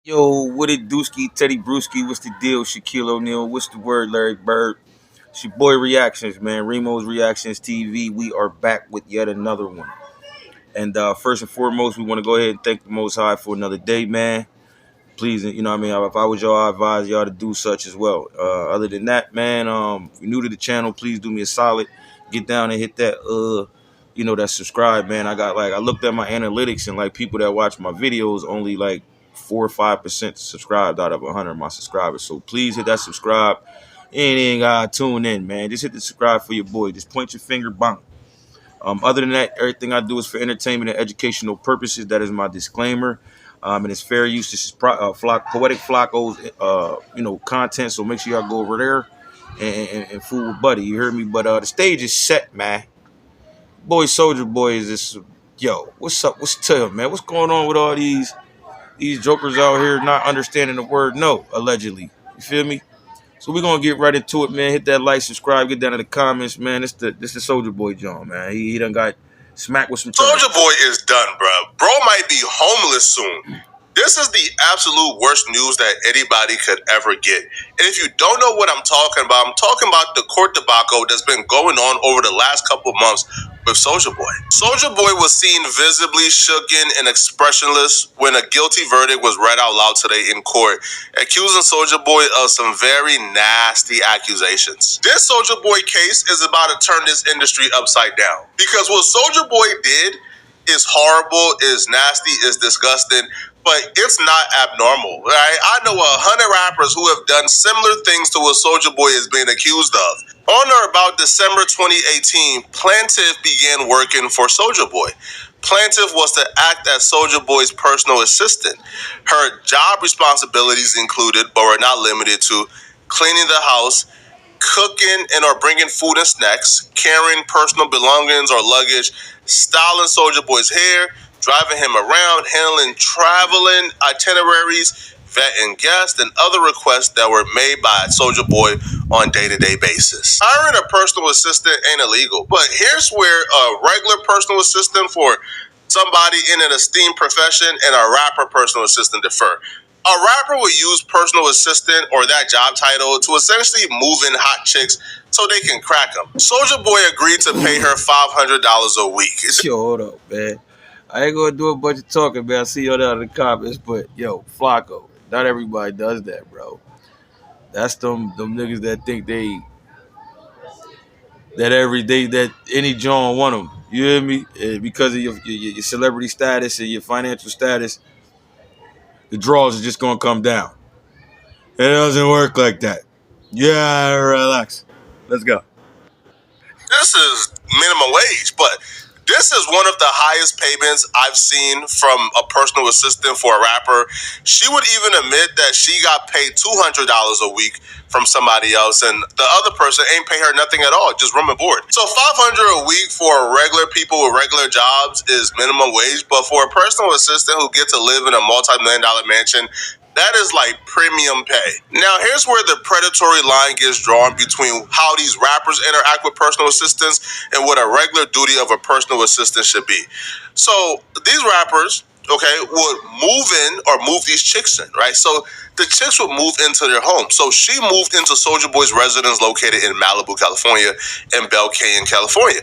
Yo, what it Dooski, Teddy Brewski, what's the deal? Shaquille O'Neal, what's the word, Larry Bird? It's your boy Reactions, man. Remo's Reactions TV. We are back with yet another one. And first and foremost, we want to go ahead and thank the Most High for another day, man. Please, you know what I mean? If I was y'all, I advise y'all to do such as well. Other than that, man, if you're new to the channel, please do me a solid. Get down and hit that, that subscribe, man. I looked at my analytics and like people that watch my videos only like 4 or 5% subscribed out of 100 of my subscribers. So please hit that subscribe. And then tune in, man. Just hit the subscribe for your boy. Just point your finger, bang. Other than that, everything I do is for entertainment and educational purposes. That is my disclaimer. And it's fair use. This is Poetic Flacco's, content. So make sure y'all go over there and fool with Buddy. You heard me? But the stage is set, man. Boy, Soulja Boy is this. Yo, what's up? What's to him, man? What's going on with all these jokers out here not understanding the word no, allegedly? You feel me? So we're gonna get right into it, man. Hit that like, subscribe, get down in the comments, man. This the Soulja Boy John, man. He done got smacked with some Soulja Boy is done, bro. Bro might be homeless soon. This is the absolute worst news that anybody could ever get. And if you don't know what I'm talking about the court debacle that's been going on over the last couple months with Soulja Boy. Soulja Boy was seen visibly shooken and expressionless when a guilty verdict was read out loud today in court, accusing Soulja Boy of some very nasty accusations. This Soulja Boy case is about to turn this industry upside down. Because what Soulja Boy did is horrible, is nasty, is disgusting, but it's not abnormal, right? I know 100 rappers who have done similar things to what Soulja Boy is being accused of. On or about December 2018, Plaintiff began working for Soulja Boy. Plaintiff was to act as Soulja Boy's personal assistant. Her job responsibilities included, but were not limited to, cleaning the house, cooking and or bringing food and snacks, carrying personal belongings or luggage, styling Soulja Boy's hair, driving him around, handling traveling itineraries, vetting guests, and other requests that were made by Soulja Boy on a day-to-day basis. Hiring a personal assistant ain't illegal, but here's where a regular personal assistant for somebody in an esteemed profession and a rapper personal assistant differ. A rapper would use personal assistant or that job title to essentially move in hot chicks so they can crack them. Soulja Boy agreed to pay her $500 a week. Yo, hold up, man. I ain't gonna do a bunch of talking, man. I see y'all down in the comments, but yo, Flacco, not everybody does that, bro. That's them niggas that think that any John want them. You hear me? Because of your celebrity status and your financial status, the draws are just gonna come down. It doesn't work like that. Yeah, relax. Let's go. This is minimum wage, but this is one of the highest payments I've seen from a personal assistant for a rapper. She would even admit that she got paid $200 a week from somebody else, and the other person ain't pay her nothing at all, just room and board. So $500 a week for regular people with regular jobs is minimum wage, but for a personal assistant who gets to live in a multi-million-dollar mansion, that is like premium pay. Now, here's where the predatory line gets drawn between how these rappers interact with personal assistants and what a regular duty of a personal assistant should be. So these rappers, okay, would move in or move these chicks in, right? So the chicks would move into their home. So she moved into Soulja Boy's residence located in Malibu, California, and Belle Canyon, California.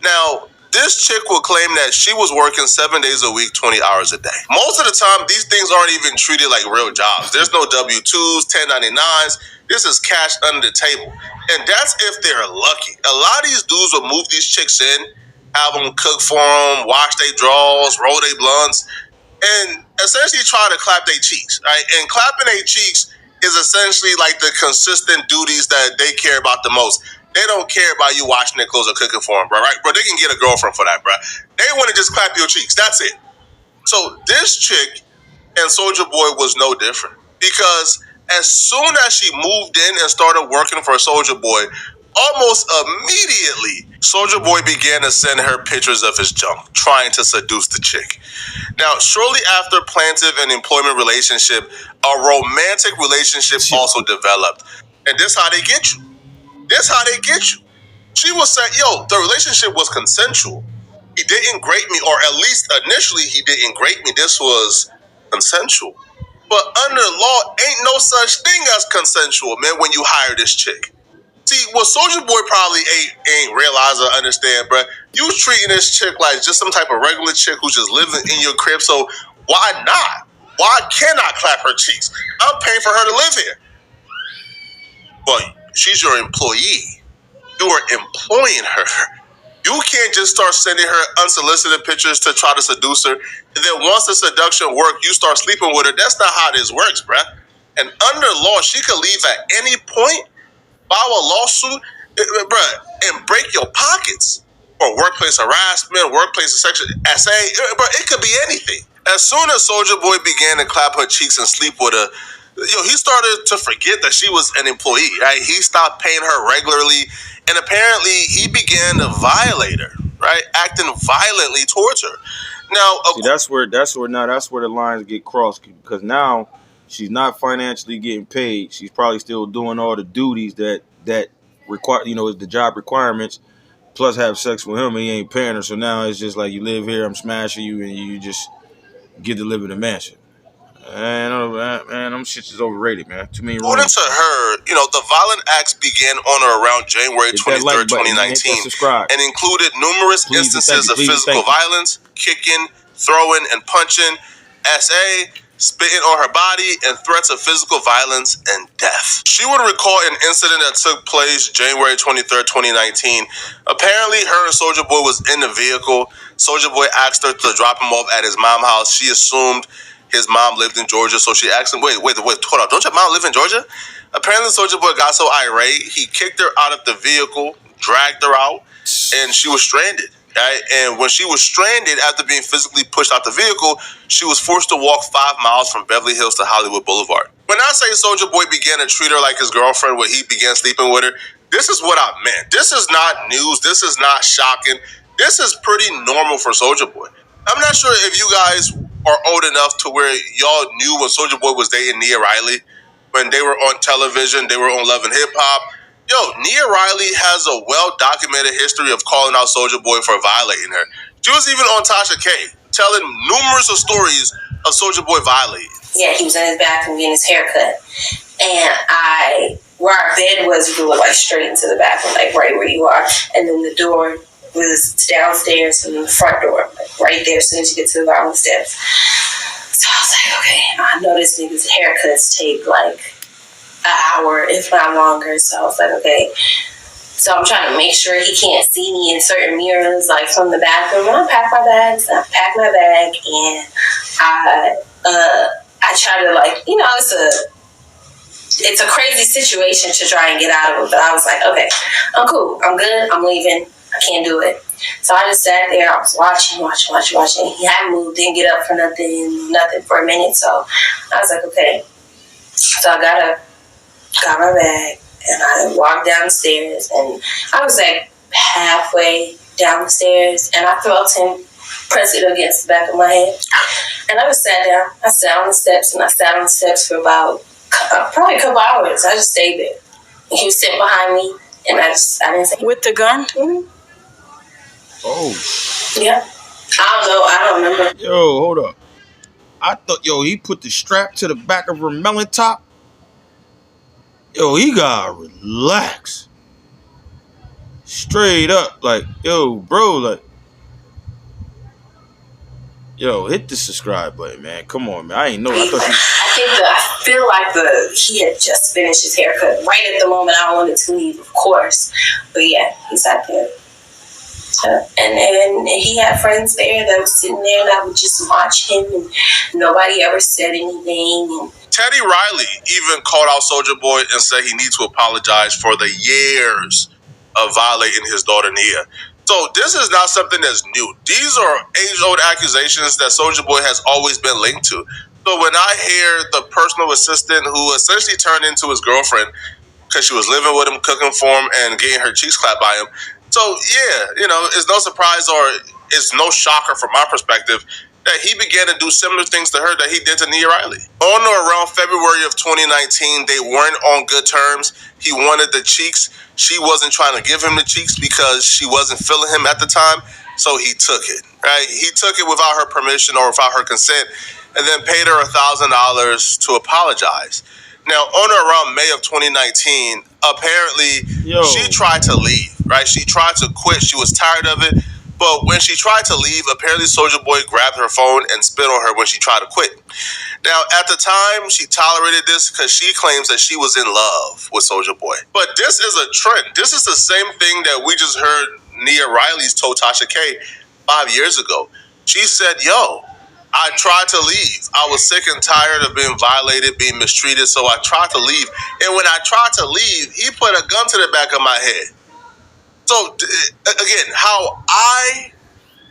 Now, this chick will claim that she was working 7 days a week, 20 hours a day. Most of the time, these things aren't even treated like real jobs. There's no W-2s, 1099s. This is cash under the table. And that's if they're lucky. A lot of these dudes will move these chicks in, have them cook for them, wash their drawers, roll their blunts, and essentially try to clap their cheeks, right? And clapping their cheeks is essentially like the consistent duties that they care about the most. They don't care about you washing their clothes or cooking for them, bro, right? Bro, they can get a girlfriend for that, bro. They want to just clap your cheeks. That's it. So this chick and Soulja Boy was no different because as soon as she moved in and started working for Soulja Boy, almost immediately, Soulja Boy began to send her pictures of his junk, trying to seduce the chick. Now, shortly after plaintiff and employment relationship, a romantic relationship also developed. And this how they get you. This how they get you. She was saying, yo, the relationship was consensual. He didn't grate me, or at least initially he didn't grate me. This was consensual. But under law, ain't no such thing as consensual, man, when you hire this chick. See, what Soulja Boy probably ain't realize or understand, bro. You treating this chick like just some type of regular chick who's just living in your crib, so why not? Why can't I clap her cheeks? I'm paying for her to live here. But she's your employee. You are employing her. You can't just start sending her unsolicited pictures to try to seduce her. And then once the seduction works, you start sleeping with her. That's not how this works, bruh. And under law, she could leave at any point, file a lawsuit, bruh, and break your pockets. Or workplace harassment, workplace sexual SA, bro, it could be anything. As soon as Soulja Boy began to clap her cheeks and sleep with her, he started to forget that she was an employee, right? He stopped paying her regularly, and apparently he began to violate her, right? Acting violently towards her. Now, See, that's where the lines get crossed, because now she's not financially getting paid. She's probably still doing all the duties that require, is the job requirements. Plus, have sex with him, and he ain't paying her. So now it's just like, you live here, I'm smashing you, and you just get to live in a mansion. Man, them shits is overrated, man. Too many according rooms. to her, the violent acts began on or around January 23rd, 2019, and included numerous instances of physical violence, kicking, throwing, and punching, SA, spitting on her body, and threats of physical violence and death. She would recall an incident that took place January 23rd, 2019. Apparently, her and Soulja Boy was in the vehicle. Soulja Boy asked her to drop him off at his mom's house. She assumed his mom lived in Georgia, so she asked him, wait, hold on, don't your mom live in Georgia? Apparently, Soulja Boy got so irate, he kicked her out of the vehicle, dragged her out, and she was stranded. Right? And when she was stranded after being physically pushed out the vehicle, she was forced to walk 5 miles from Beverly Hills to Hollywood Boulevard. When I say Soulja Boy began to treat her like his girlfriend when he began sleeping with her, this is what I meant. This is not news. This is not shocking. This is pretty normal for Soulja Boy. I'm not sure if you guys are old enough to where y'all knew when Soulja Boy was dating Nia Riley. When they were on television, they were on Love and Hip Hop. Yo, Nia Riley has a well-documented history of calling out Soulja Boy for violating her. She was even on Tasha K, telling numerous of stories of Soulja Boy violating. Yeah, he was in his bathroom getting his hair cut. And where our bed was, we were like straight into the bathroom, like right where you are. And then the door was downstairs and the front door, like right there as soon as you get to the bottom of the steps. So I was like, okay, I know this nigga's haircuts take like an hour, if not longer. So I was like, okay. So I'm trying to make sure he can't see me in certain mirrors, like from the bathroom. And I pack my bags, and I pack my bag, and I try to, like, it's a crazy situation to try and get out of it. But I was like, okay, I'm cool, I'm good, I'm leaving. I can't do it. So I just sat there. I was watching. He hadn't moved, didn't get up for nothing for a minute. So I was like, okay. So I got my bag, and I walked down the stairs, and I was like halfway down the stairs, and I felt him press it against the back of my head. And I just sat down. I sat on the steps, and I sat on the steps for about probably a couple hours. I just stayed there. And he was sitting behind me, and I didn't say. With the gun? Mm-hmm. Oh. Yeah. I don't remember. Yo, hold up. I thought, he put the strap to the back of her melon top. Yo, he gotta relax. Straight up. Like, yo, bro, like, hit the subscribe button, man. Come on, man. I ain't know. I feel like he had just finished his haircut right at the moment I wanted to leave, of course. But yeah, he's out there. And he had friends there that was sitting there, and I would just watch him, and nobody ever said anything. And Teddy Riley even called out Soulja Boy and said he needs to apologize for the years of violating his daughter Nia. So this is not something that's new. These are age-old accusations that Soulja Boy has always been linked to. So when I hear the personal assistant who essentially turned into his girlfriend because she was living with him, cooking for him, and getting her cheeks clapped by him. So yeah, it's no surprise or it's no shocker from my perspective that he began to do similar things to her that he did to Nia Riley. On or around February of 2019, they weren't on good terms. He wanted the cheeks. She wasn't trying to give him the cheeks because she wasn't feeling him at the time, so he took it, right? He took it without her permission or without her consent, and then paid her $1,000 to apologize. Now, on or around May of 2019, apparently she tried to leave, right? She tried to quit. She was tired of it. But when she tried to leave, apparently Soulja Boy grabbed her phone and spit on her when she tried to quit. Now, at the time, she tolerated this because she claims that she was in love with Soulja Boy. But this is a trend. This is the same thing that we just heard Nia Riley's told Tasha K 5 years ago. She said, yo, I tried to leave. I was sick and tired of being violated, being mistreated, so I tried to leave. And when I tried to leave, he put a gun to the back of my head. So, again, how I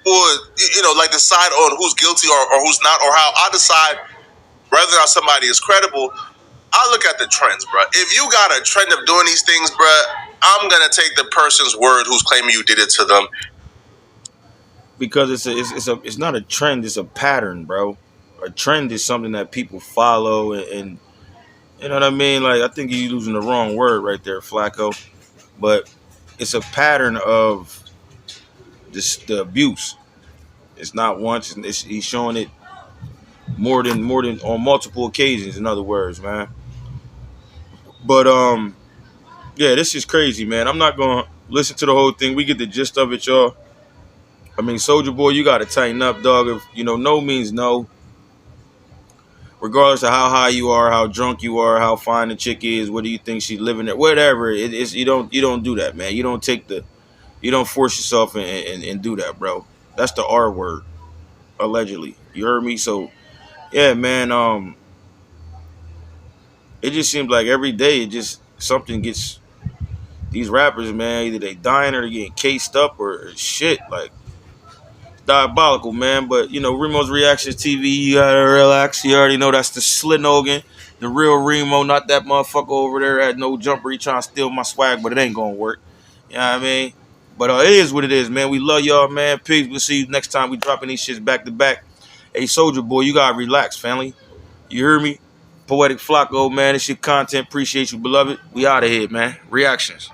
would, like decide on who's guilty or who's not, or how I decide whether or not somebody is credible, I look at the trends, bro. If you got a trend of doing these things, bro, I'm going to take the person's word who's claiming you did it to them. Because it's not a trend, it's a pattern, bro. A trend is something that people follow, and you know what I mean? Like, I think you're using the wrong word right there, Flacco. But it's a pattern of the abuse. It's not once, he's showing it more than on multiple occasions, in other words, man. But yeah, this is crazy, man. I'm not gonna listen to the whole thing. We get the gist of it, y'all. I mean, Soulja Boy, you gotta tighten up, dog. If no means no. Regardless of how high you are, how drunk you are, how fine the chick is, what do you think she's living there, whatever. It's you don't do that, man. You don't force yourself and do that, bro. That's the R word, allegedly. You heard me? So yeah, man. It just seems like every day, it just something gets these rappers, man. Either they dying or they getting cased up or shit. Like, diabolical, man. But Remo's Reactions TV, you gotta relax. You already know that's the Slinogan, the real Remo, not that motherfucker over there at no jumper. He trying to steal my swag, but it ain't gonna work. You know what I mean? But it is what it is, man. We love y'all, man. Peace. We'll see you next time. We dropping these shits back to back. Hey, Soulja Boy, you gotta relax, family. You hear me? Poetic Flacco, man. This your content. Appreciate you, beloved. We out of here, man. Reactions.